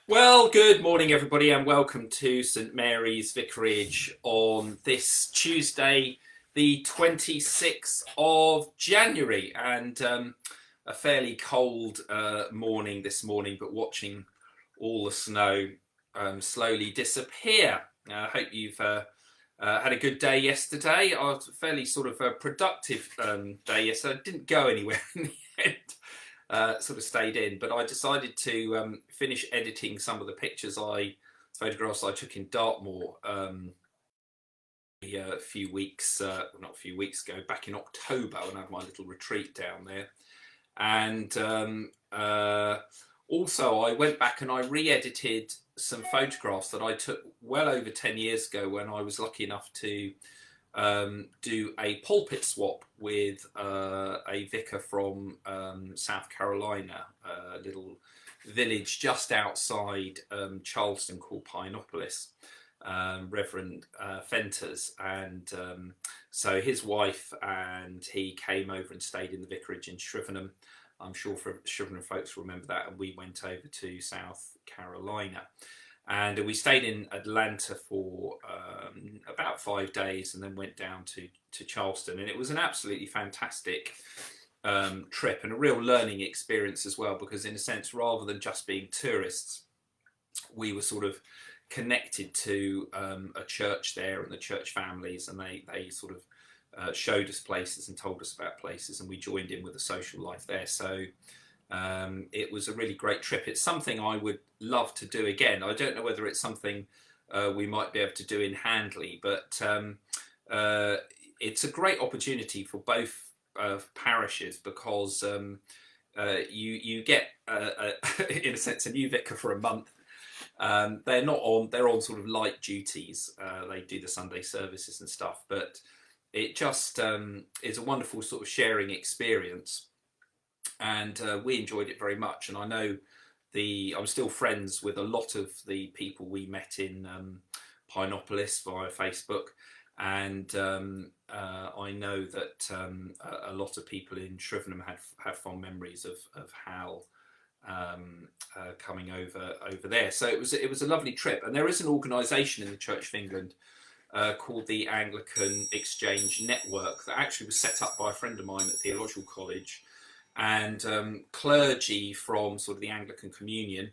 Well, good morning, everybody, and welcome to St Mary's Vicarage on this Tuesday, the 26th of January. And a fairly cold morning this morning, but watching all the snow slowly disappear. I hope you've had a good day yesterday. I was a fairly sort of productive day yesterday. I didn't go anywhere in the end. Sort of stayed in, but I decided to finish editing some of the photographs I took in Dartmoor a few weeks, not a few weeks ago, back in October when I had my little retreat down there. And also I went back and I re-edited some photographs that I took well over 10 years ago when I was lucky enough to do a pulpit swap with a vicar from South Carolina, a little village just outside Charleston called Pinopolis, Reverend Fenters. And so his wife and he came over and stayed in the vicarage in Shrivenham. I'm sure for Shrivenham folks remember that. And we went over to South Carolina. And we stayed in Atlanta for about 5 days and then went down to Charleston. And it was an absolutely fantastic trip and a real learning experience as well, because in a sense, rather than just being tourists, we were sort of connected to a church there and the church families, and they sort of showed us places and told us about places, and we joined in with the social life there. So it was a really great trip. It's something I would love to do again. I don't know whether it's something we might be able to do in Handley, but it's a great opportunity for both parishes, because you get in a sense a new vicar for a month. They're on sort of light duties. They do the Sunday services and stuff, but it just is a wonderful sort of sharing experience. And we enjoyed it very much. And I know I'm still friends with a lot of the people we met in Pinopolis via Facebook, and I know that a lot of people in Shrivenham have fond memories of Hal coming over there. So it was a lovely trip. And there is an organisation in the Church of England called the Anglican Exchange Network that actually was set up by a friend of mine at Theological College, and clergy from sort of the Anglican Communion.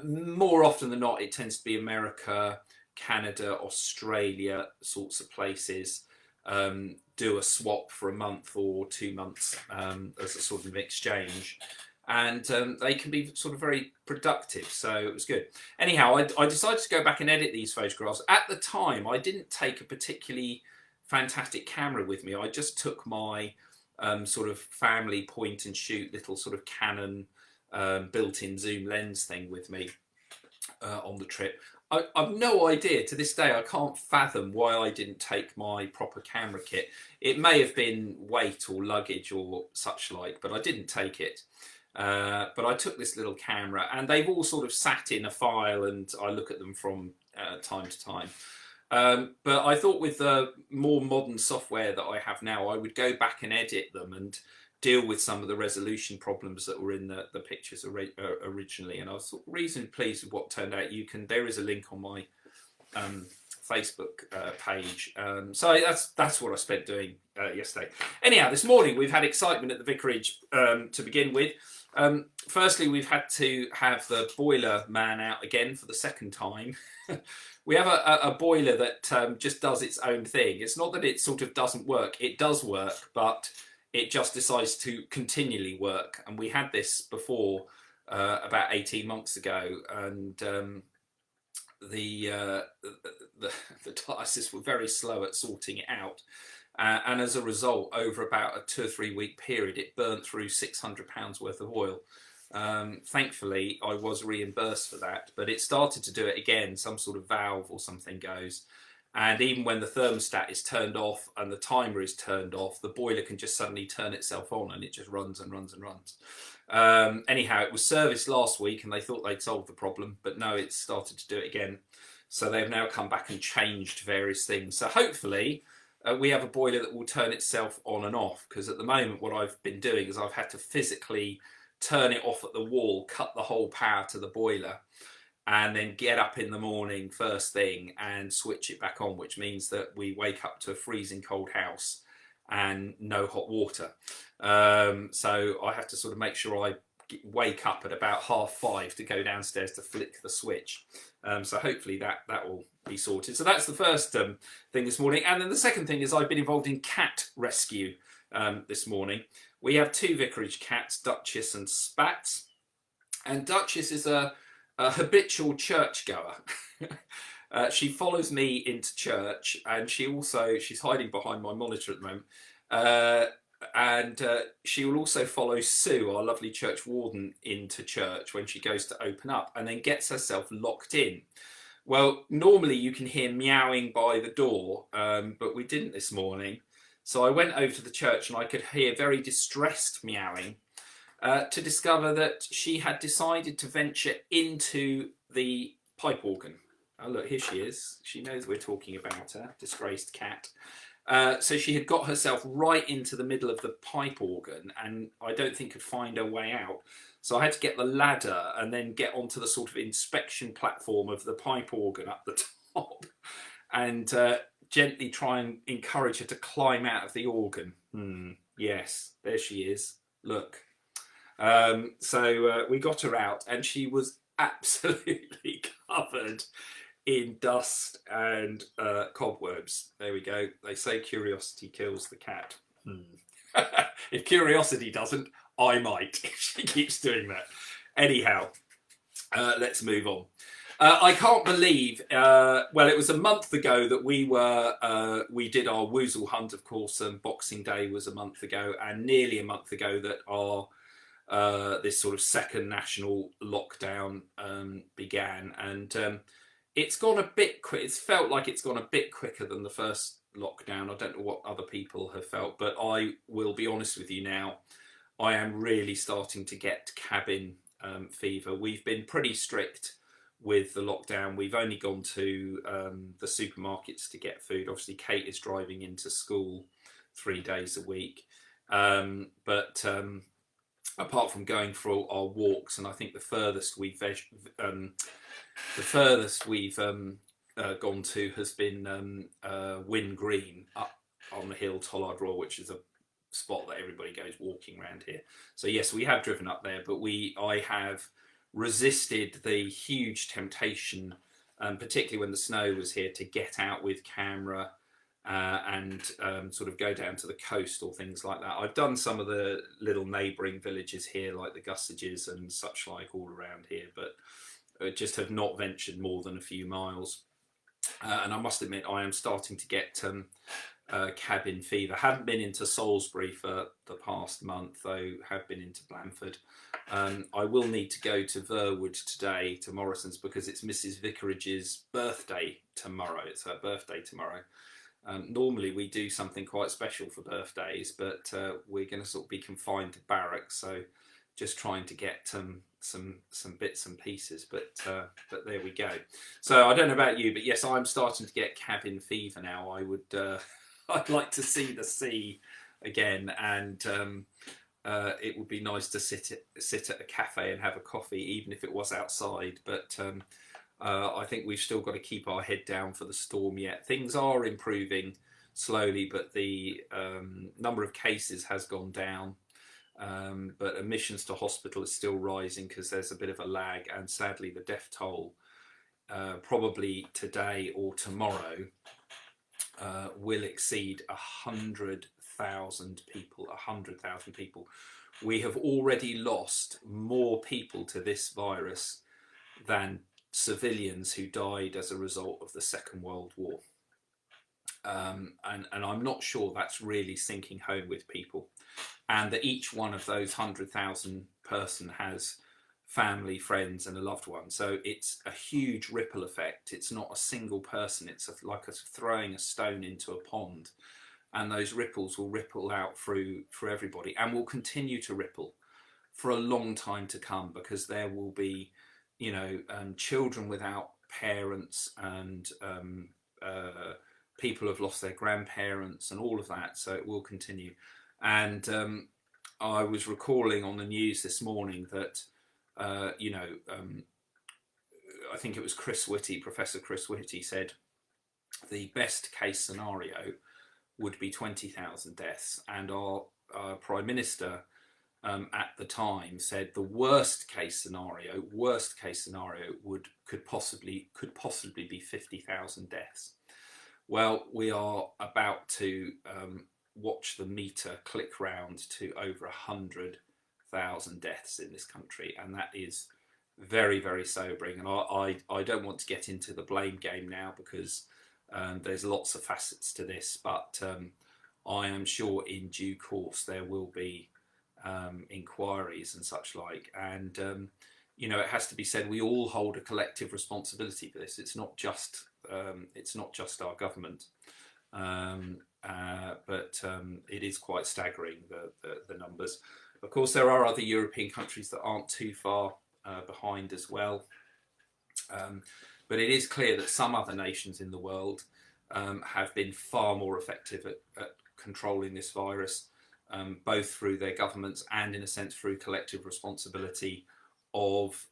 More often than not, it tends to be America, Canada, Australia sorts of places do a swap for a month or 2 months as a sort of exchange. And they can be sort of very productive. So it was good. Anyhow, I decided to go back and edit these photographs. At the time, I didn't take a particularly fantastic camera with me. I just took my sort of family point and shoot little sort of Canon built-in zoom lens thing with me on the trip. I've no idea to this day. I can't fathom why I didn't take my proper camera kit. It may have been weight or luggage or such like, but I didn't take it. But I took this little camera, and they've all sort of sat in a file, and I look at them from time to time. But I thought with the more modern software that I have now, I would go back and edit them and deal with some of the resolution problems that were in the pictures originally. And I was reasonably pleased with what turned out. There is a link on my Facebook page. So that's what I spent doing yesterday. Anyhow, this morning we've had excitement at the vicarage to begin with. Firstly, we've had to have the boiler man out again for the second time. We have a boiler that just does its own thing. It's not that it sort of doesn't work. It does work, but it just decides to continually work. And we had this before about 18 months ago, and the diocese were very slow at sorting it out. And as a result, over about a 2 or 3 week period, it burnt through £600 worth of oil. Thankfully, I was reimbursed for that, but it started to do it again. Some sort of valve or something goes. And even when the thermostat is turned off and the timer is turned off, the boiler can just suddenly turn itself on, and it just runs and runs and runs. Anyhow, it was serviced last week and they thought they'd solved the problem, but no, it's started to do it again. So they've now come back and changed various things. So hopefully we have a boiler that will turn itself on and off, because at the moment what I've been doing is I've had to physically turn it off at the wall, cut the whole power to the boiler, and then get up in the morning first thing and switch it back on, which means that we wake up to a freezing cold house and no hot water. So I have to sort of make sure I wake up at about 5:30 to go downstairs to flick the switch. So hopefully that will be sorted. So that's the first thing this morning. And then the second thing is I've been involved in cat rescue this morning. We have two vicarage cats, Duchess and Spats. And Duchess is a habitual churchgoer. She follows me into church, and she's hiding behind my monitor at the moment. And she will also follow Sue, our lovely church warden, into church when she goes to open up, and then gets herself locked in. Well, normally you can hear meowing by the door, but we didn't this morning. So I went over to the church and I could hear very distressed meowing to discover that she had decided to venture into the pipe organ. Oh, look, here she is. She knows we're talking about her, disgraced cat. So she had got herself right into the middle of the pipe organ, and I don't think could find her way out. So I had to get the ladder and then get onto the sort of inspection platform of the pipe organ up the top and gently try and encourage her to climb out of the organ. Yes, there she is. Look. So we got her out, and she was absolutely covered in dust and cobwebs. There we go. They say curiosity kills the cat. If curiosity doesn't, I might, if she keeps doing that. Anyhow, let's move on. I can't believe, well, it was a month ago that we did our Woozle hunt, of course, and Boxing Day was a month ago, and nearly a month ago that our this sort of second national lockdown began, and it's gone a bit quick. It's felt like it's gone a bit quicker than the first lockdown. I don't know what other people have felt, but I will be honest with you now. I am really starting to get cabin fever. We've been pretty strict with the lockdown. We've only gone to the supermarkets to get food. Obviously, Kate is driving into school 3 days a week, but apart from going for our walks, and I think the furthest we've gone to has been Wyn Green up on the hill, Tollard Royal, which is a spot that everybody goes walking around here. So yes, we have driven up there, but I have resisted the huge temptation, particularly when the snow was here, to get out with camera and sort of go down to the coast or things like that. I've done some of the little neighbouring villages here, like the Gussages and such like, all around here, but just have not ventured more than a few miles. And I must admit, I am starting to get cabin fever. Haven't been into Salisbury for the past month, though have been into Blandford. I will need to go to Verwood today, to Morrison's, because it's Mrs. Vicarage's birthday tomorrow. It's her birthday tomorrow. Normally we do something quite special for birthdays, but we're going to sort of be confined to barracks, so just trying to get some bits and pieces, but there we go. So I don't know about you, but yes, I'm starting to get cabin fever now. I would I'd like to see the sea again, and it would be nice to sit at a cafe and have a coffee, even if it was outside. But I think we've still got to keep our head down for the storm yet. Things are improving slowly, but the number of cases has gone down. But admissions to hospital is still rising because there's a bit of a lag, and sadly the death toll probably today or tomorrow will exceed 100,000 people. 100,000 people. We have already lost more people to this virus than civilians who died as a result of the Second World War. And I'm not sure that's really sinking home with people. And that each one of those 100,000 person has family, friends, and a loved one. So it's a huge ripple effect. It's not a single person. It's like throwing a stone into a pond, and those ripples will ripple out through everybody, and will continue to ripple for a long time to come, because there will be, children without parents, and people have lost their grandparents, and all of that. So it will continue. And I was recalling on the news this morning that I think it was Chris Whitty, Professor Chris Whitty, said the best case scenario would be 20,000 deaths, and our Prime Minister at the time said the worst case scenario could possibly be 50,000 deaths. Well, we are about to watch the meter click round to over 100,000 deaths in this country, and that is very, very sobering. And I don't want to get into the blame game now, because there's lots of facets to this, but I am sure in due course there will be inquiries and such like, and you know, it has to be said, we all hold a collective responsibility for this. It's not just our government, but it is quite staggering, the numbers. Of course, there are other European countries that aren't too far behind as well, but it is clear that some other nations in the world have been far more effective at controlling this virus, both through their governments and, in a sense, through collective responsibility of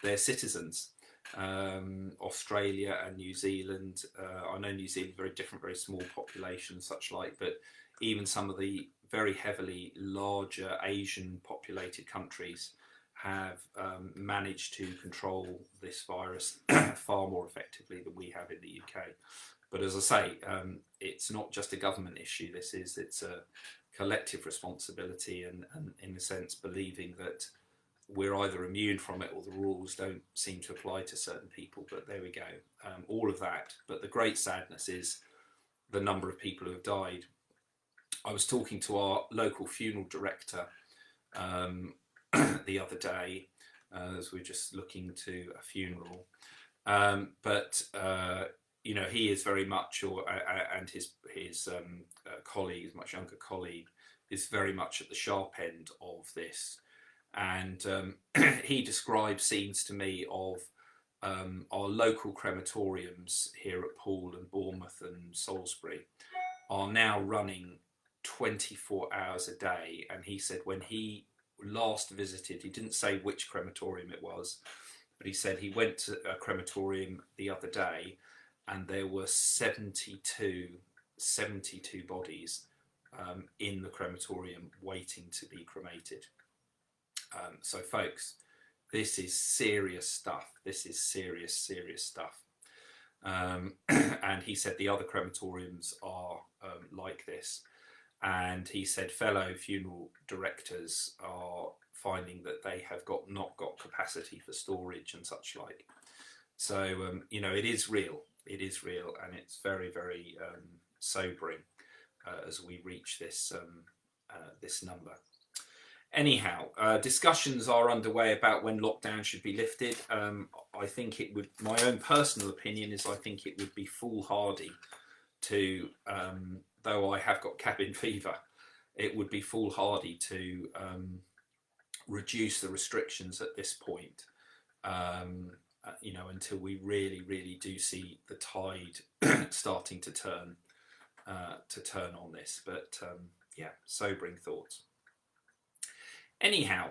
their citizens. Australia and New Zealand, I know New Zealand, very different, very small population, such like, but even some of the very heavily larger Asian populated countries have managed to control this virus far more effectively than we have in the UK. But as I say, it's not just a government issue. It's a collective responsibility, and in a sense believing that we're either immune from it or the rules don't seem to apply to certain people. But there we go, all of that. But the great sadness is the number of people who have died. I was talking to our local funeral director the other day, as we're just looking to a funeral, but you know, he is very much, and his colleague, his much younger colleague, is very much at the sharp end of this, and he described scenes to me of our local crematoriums here at Poole and Bournemouth and Salisbury are now running 24 hours a day. And he said when he last visited, he didn't say which crematorium it was, but he said he went to a crematorium the other day and there were 72 bodies in the crematorium waiting to be cremated. So folks, this is serious stuff. This is serious stuff. And he said the other crematoriums are like this. And he said fellow funeral directors are finding that they have not got capacity for storage and such like. So, you know, it is real. It is real, and it's very, very sobering as we reach this this number. Anyhow, discussions are underway about when lockdown should be lifted. I think it would, my own personal opinion is, I think it would be foolhardy to, though I have got cabin fever, it would be foolhardy to reduce the restrictions at this point, you know, until we really do see the tide starting to turn on this. But yeah, sobering thoughts. Anyhow,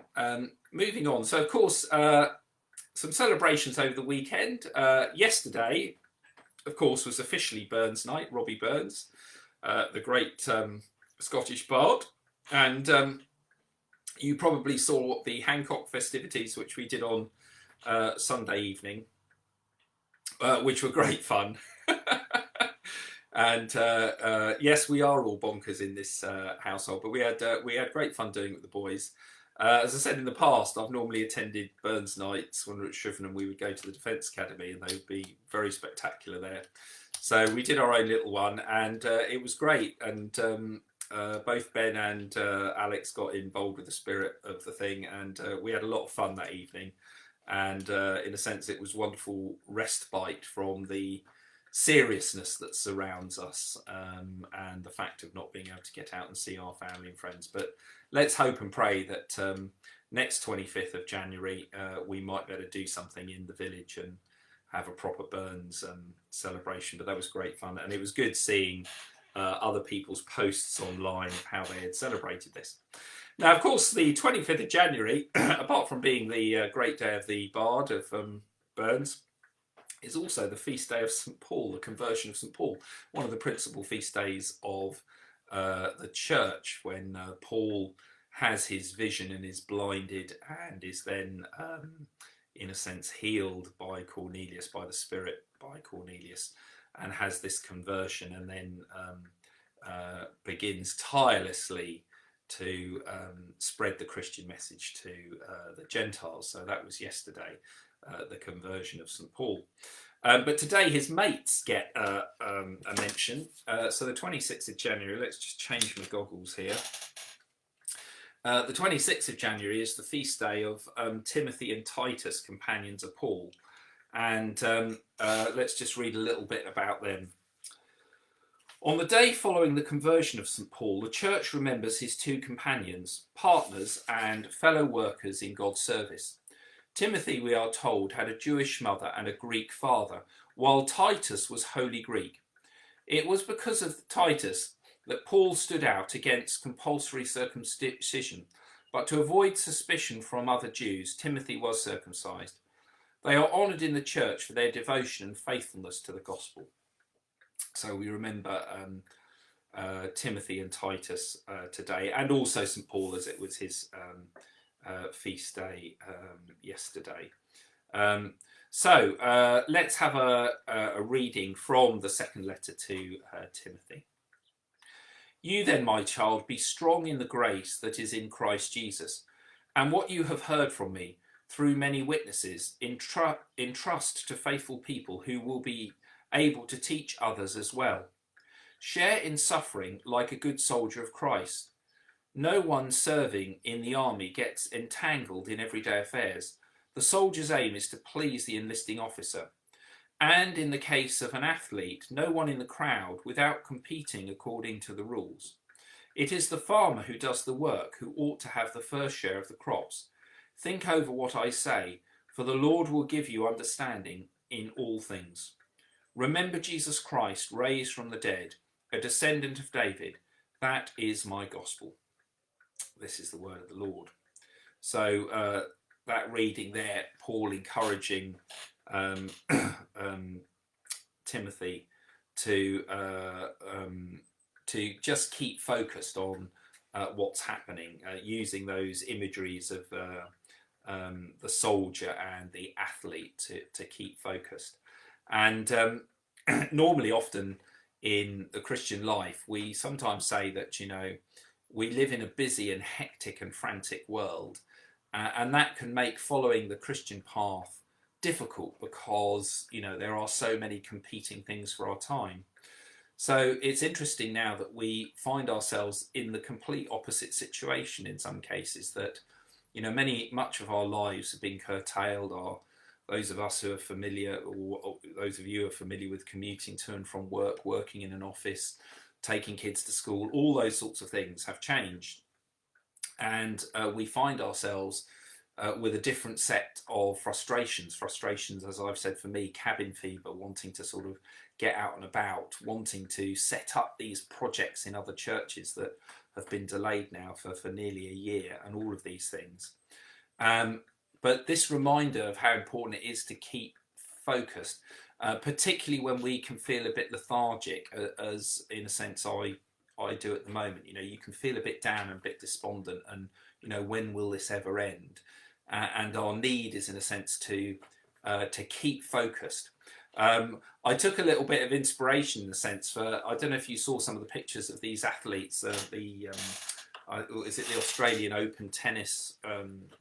moving on. So, of course, some celebrations over the weekend. Yesterday, of course, was officially Burns Night. Robbie Burns, the great Scottish bard. And you probably saw the Hancock festivities, which we did on Sunday evening, which were great fun. And yes, we are all bonkers in this household, but we had great fun doing it with the boys. As I said in the past, I've normally attended Burns Nights when we were at Shrivenham. We would go to the Defence Academy and they would be very spectacular there. So we did our own little one, and it was great. And both Ben and Alex got involved with the spirit of the thing, and we had a lot of fun that evening. And in a sense, it was wonderful respite from the seriousness that surrounds us, and the fact of not being able to get out and see our family and friends. But let's hope and pray that next 25th of January we might be able to do something in the village and have a proper Burns celebration. But that was great fun, and it was good seeing other people's posts online of how they had celebrated this. Now, of course, the 25th of January, apart from being the great day of the Bard of Burns, is also the feast day of St Paul, the conversion of St Paul, one of the principal feast days of the church, when Paul has his vision and is blinded and is then, in a sense, healed by Cornelius, by the Spirit, by Cornelius, and has this conversion, and then begins tirelessly to spread the Christian message to the Gentiles. So that was yesterday, the conversion of St Paul. But today his mates get a mention. So the 26th of January, let's just change my goggles here. The 26th of January is the feast day of Timothy and Titus, companions of Paul. And let's just read a little bit about them. On the day following the conversion of St Paul, the church remembers his two companions, partners and fellow workers in God's service. Timothy, we are told, had a Jewish mother and a Greek father, while Titus was wholly Greek. It was because of Titus that Paul stood out against compulsory circumcision, but to avoid suspicion from other Jews, Timothy was circumcised. They are honoured in the church for their devotion and faithfulness to the gospel. So we remember Timothy and Titus today, and also St Paul, as it was his feast day yesterday. So let's have a reading from the second letter to Timothy. You then, my child, be strong in the grace that is in Christ Jesus, and what you have heard from me through many witnesses, entrust to faithful people who will be able to teach others as well. Share in suffering like a good soldier of Christ. No one serving in the army gets entangled in everyday affairs. The soldier's aim is to please the enlisting officer. And in the case of an athlete, no one in the crowd without competing according to the rules. It is the farmer who does the work who ought to have the first share of the crops. Think over what I say, for the Lord will give you understanding in all things. Remember Jesus Christ, raised from the dead, a descendant of David. That is my gospel. This is the word of the Lord. So that reading there, Paul encouraging Timothy to just keep focused on what's happening, using those imageries of the soldier and the athlete to keep focused. And normally, often in the Christian life, we sometimes say that, you know, we live in a busy and hectic and frantic world, and that can make following the Christian path difficult because, you know, there are so many competing things for our time. So it's interesting now that we find ourselves in the complete opposite situation in some cases, that, you know, much of our lives have been curtailed. Those of us who are familiar, or those of you who are familiar with commuting to and from work, working in an office, taking kids to school, all those sorts of things have changed. And we find ourselves with a different set of frustrations, as I've said, for me, cabin fever, wanting to sort of get out and about, wanting to set up these projects in other churches that have been delayed now for nearly a year, and all of these things. But this reminder of how important it is to keep focused, particularly when we can feel a bit lethargic, as in a sense I do at the moment. You know, you can feel a bit down and a bit despondent, and, you know, when will this ever end? And our need is, in a sense, to keep focused. I took a little bit of inspiration, in a sense, for, I don't know if you saw some of the pictures of these athletes, is it the Australian Open tennis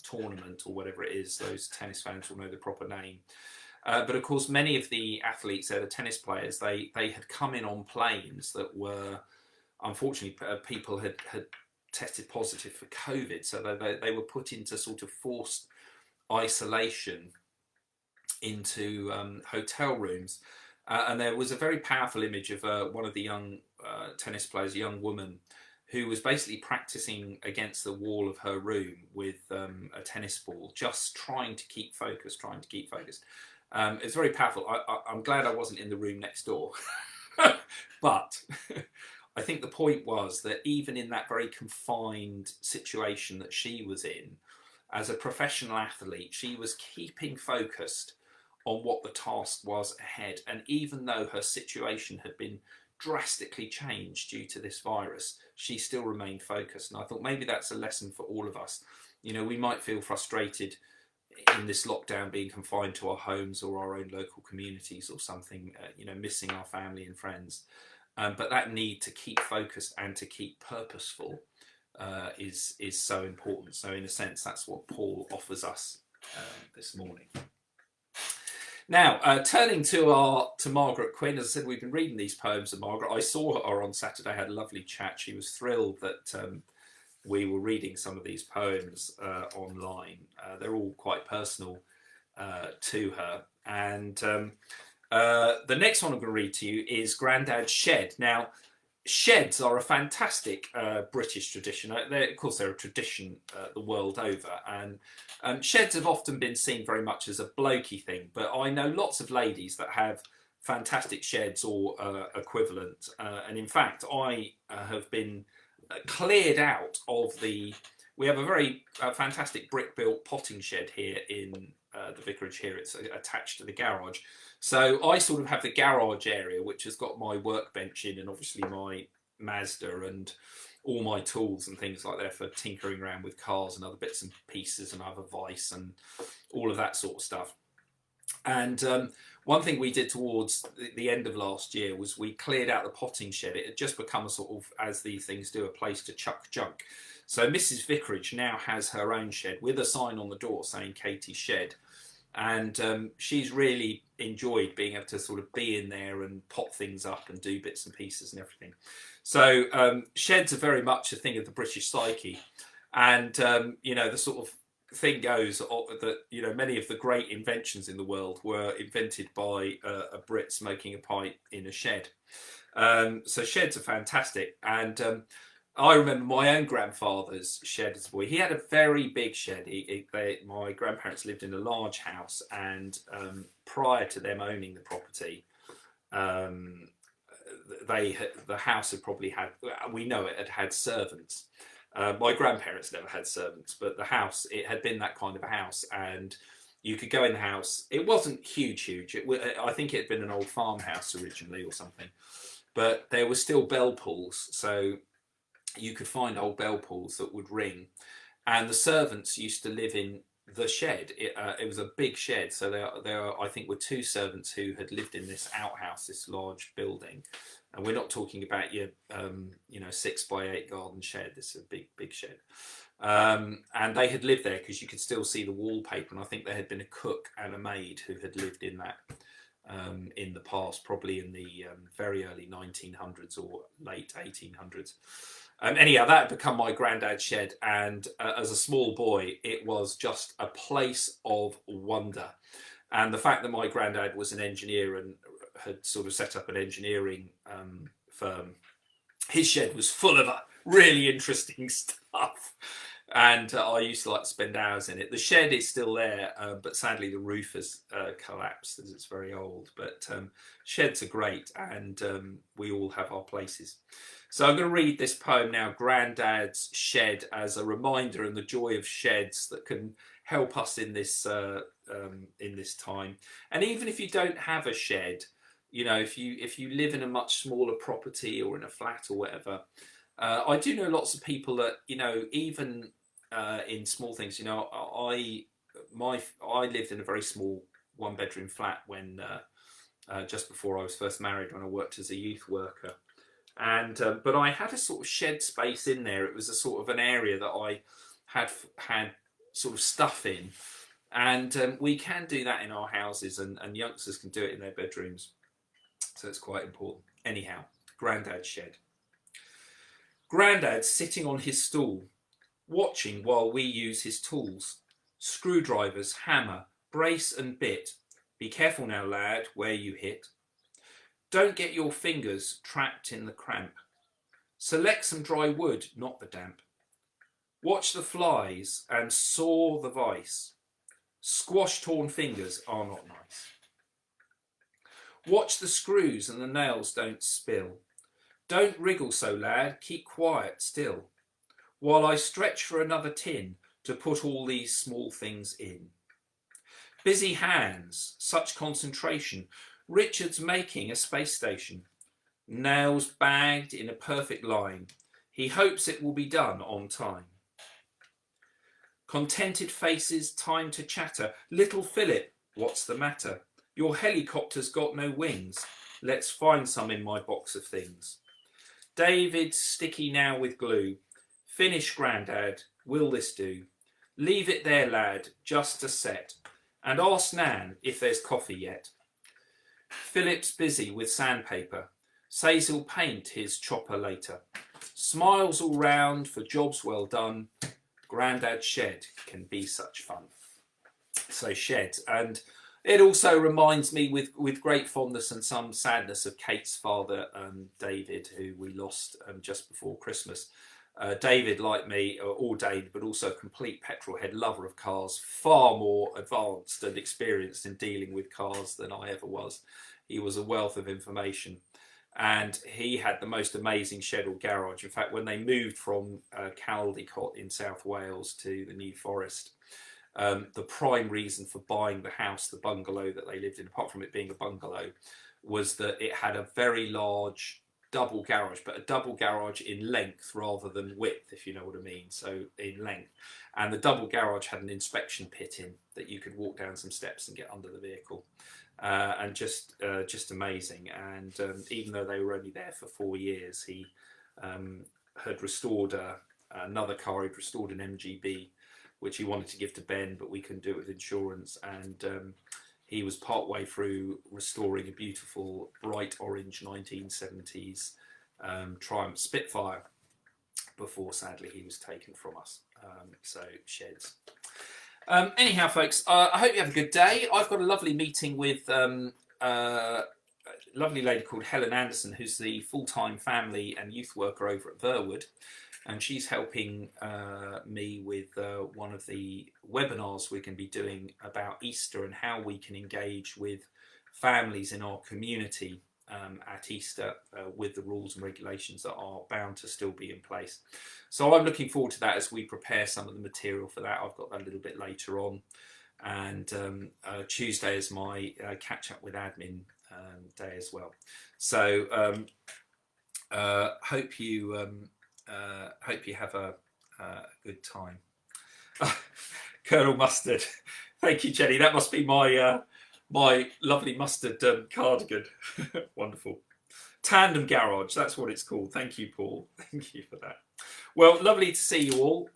tournament or whatever it is? Those tennis fans will know the proper name. But of course, many of the athletes, the tennis players, they had come in on planes that were, unfortunately, people had tested positive for COVID. So they were put into sort of forced isolation into hotel rooms. And there was a very powerful image of one of the young tennis players, a young woman, who was basically practicing against the wall of her room with a tennis ball, just trying to keep focused. It's very powerful. I'm glad I wasn't in the room next door. But I think the point was that even in that very confined situation that she was in, as a professional athlete, she was keeping focused on what the task was ahead. And even though her situation had been drastically changed due to this virus, she still remained focused. And I thought maybe that's a lesson for all of us. You know, we might feel frustrated in this lockdown, being confined to our homes or our own local communities or something, you know, missing our family and friends. But that need to keep focused and to keep purposeful is so important. So in a sense, that's what Paul offers us this morning. Now, turning to Margaret Quinn, as I said, we've been reading these poems of Margaret. I saw her on Saturday, had a lovely chat. She was thrilled that we were reading some of these poems online. They're all quite personal to her. And the next one I'm going to read to you is Grandad's Shed. Now, sheds are a fantastic British tradition. Of course, they're a tradition the world over, and sheds have often been seen very much as a blokey thing. But I know lots of ladies that have fantastic sheds or equivalent, and in fact, I have been cleared out of the. We have a very fantastic brick-built potting shed here in the vicarage here. It's attached to the garage. So I sort of have the garage area, which has got my workbench in and obviously my Mazda and all my tools and things like that for tinkering around with cars and other bits and pieces, and I have a vice and all of that sort of stuff. And one thing we did towards the end of last year was we cleared out the potting shed. It had just become a sort of, as these things do, a place to chuck junk. So Mrs. Vicarage now has her own shed with a sign on the door saying Katie's Shed. And she's really enjoyed being able to sort of be in there and pop things up and do bits and pieces and everything. So sheds are very much a thing of the British psyche. And, you know, the sort of thing goes that, you know, many of the great inventions in the world were invented by a Brit smoking a pipe in a shed. So sheds are fantastic. And I remember my own grandfather's shed as a boy. He had a very big shed. My grandparents lived in a large house, and prior to them owning the property, the house had probably had. We know it had servants. My grandparents never had servants, but the house, it had been that kind of a house, and you could go in the house. It wasn't huge. I think it had been an old farmhouse originally or something, but there were still bell pulls, so you could find old bell pulls that would ring, and the servants used to live in the shed. It was a big shed, so there I think were two servants who had lived in this outhouse, this large building, and we're not talking about your 6x8 garden shed. This is a big shed, and they had lived there because you could still see the wallpaper, and I think there had been a cook and a maid who had lived in that in the past, probably in the very early 1900s or late 1800s. Anyhow, that had become my granddad's shed, and as a small boy, it was just a place of wonder. And the fact that my granddad was an engineer and had sort of set up an engineering firm, his shed was full of really interesting stuff. And I used to like to spend hours in it. The shed is still there, but sadly the roof has collapsed as it's very old. But sheds are great, and we all have our places. So I'm going to read this poem now, Grandad's Shed, as a reminder and the joy of sheds that can help us in this time. And even if you don't have a shed, you know, if you live in a much smaller property or in a flat or whatever, I do know lots of people that, you know, even in small things, you know, I lived in a very small one-bedroom flat when just before I was first married, when I worked as a youth worker. And but I had a sort of shed space in there. It was a sort of an area that I had sort of stuff in, and we can do that in our houses, and youngsters can do it in their bedrooms. So it's quite important. Anyhow, Grandad's Shed. Grandad's sitting on his stool, watching while we use his tools. Screwdrivers, hammer, brace and bit. Be careful now, lad, where you hit. Don't get your fingers trapped in the cramp. Select some dry wood, not the damp. Watch the flies and saw the vice. Squash torn fingers are not nice. Watch the screws and the nails don't spill. Don't wriggle so, lad, keep quiet still, while I stretch for another tin to put all these small things in. Busy hands, such concentration. Richard's making a space station. Nails bagged in a perfect line. He hopes it will be done on time. Contented faces, time to chatter. Little Philip, what's the matter? Your helicopter's got no wings. Let's find some in my box of things. David's sticky now with glue. Finish, Grandad, will this do? Leave it there, lad, just a set. And ask Nan if there's coffee yet. Philip's busy with sandpaper. Says he'll paint his chopper later. Smiles all round for jobs well done. Grandad's shed can be such fun. So shed. And it also reminds me with great fondness and some sadness of Kate's father, David, who we lost just before Christmas. David, like me, ordained, but also a complete petrolhead, lover of cars, far more advanced and experienced in dealing with cars than I ever was. He was a wealth of information, and he had the most amazing shed or garage. In fact, when they moved from Caldicot in South Wales to the New Forest, the prime reason for buying the house, the bungalow that they lived in, apart from it being a bungalow, was that it had a very large double garage, but a double garage in length rather than width, if you know what I mean. So in length, and the double garage had an inspection pit in that you could walk down some steps and get under the vehicle, and just amazing. And even though they were only there for 4 years, he had restored another car. He'd restored an MGB, which he wanted to give to Ben, but we couldn't do it with insurance. And he was partway through restoring a beautiful bright orange 1970s Triumph Spitfire before, sadly, he was taken from us. So sheds. Anyhow, folks, I hope you have a good day. I've got a lovely meeting with a lovely lady called Helen Anderson, who's the full-time family and youth worker over at Verwood. And she's helping me with one of the webinars we're going to be doing about Easter and how we can engage with families in our community at Easter with the rules and regulations that are bound to still be in place. So I'm looking forward to that as we prepare some of the material for that. I've got that a little bit later on. And Tuesday is my catch up with admin day as well. So hope you have a good time. Colonel Mustard. Thank you, Jenny. That must be my my lovely mustard cardigan. Wonderful. Tandem Garage, that's what it's called. Thank you, Paul. Thank you for that. Well, lovely to see you all.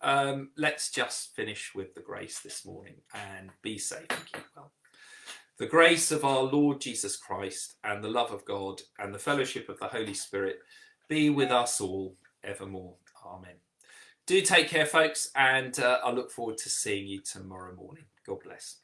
Let's just finish with the grace this morning and be safe and keep well. The grace of our Lord Jesus Christ and the love of God and the fellowship of the Holy Spirit be with us all evermore. Amen. Do take care, folks, and I look forward to seeing you tomorrow morning. God bless.